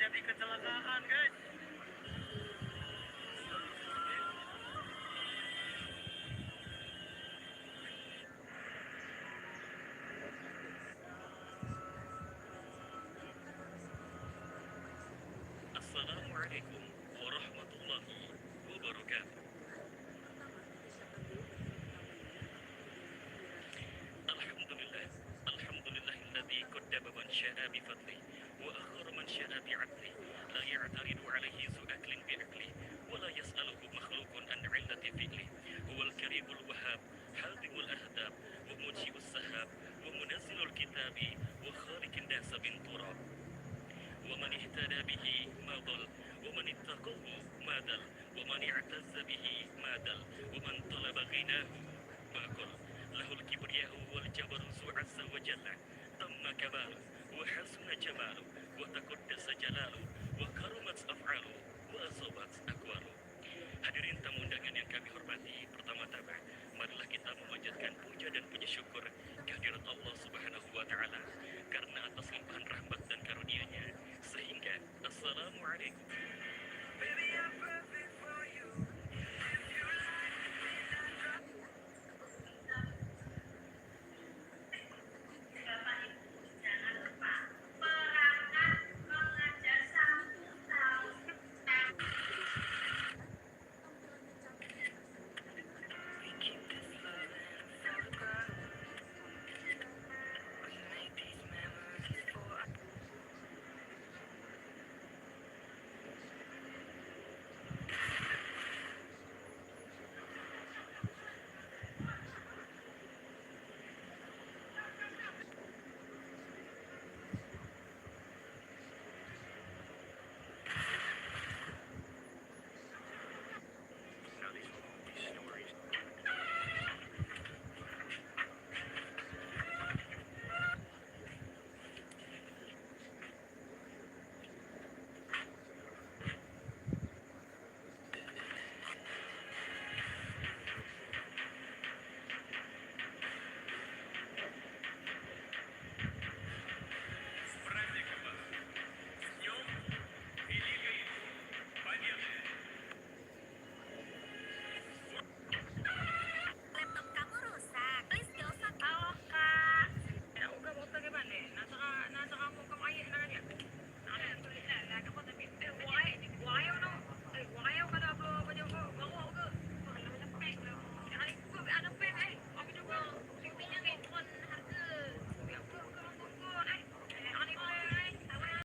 terjadi kecelakaan, guys. Assalamualaikum warahmatullahi wabarakatuh. Alhamdulillah, alhamdulillahilladzi qaddama man syaa bi fadli wa akhara man syaa bi 'adli, la ya'taridu 'alaihi zu aklin bi akli wa la yas'aluhu makhluqun an 'illati fi'li. Huwal karimul wahhab, hadimul ahdab, wa muji'us sahab, wa munazzilul kitabi, wa khaliqin nasa bin turab. ومن اهتدى به ما ضل ومن اتقوه ما دل ومن اعتز به ما دل ومن طلب غناه ما قل. له الكبرياء والجبروت عز وجل، تم كماله وحسن جماله وتقدس جلاله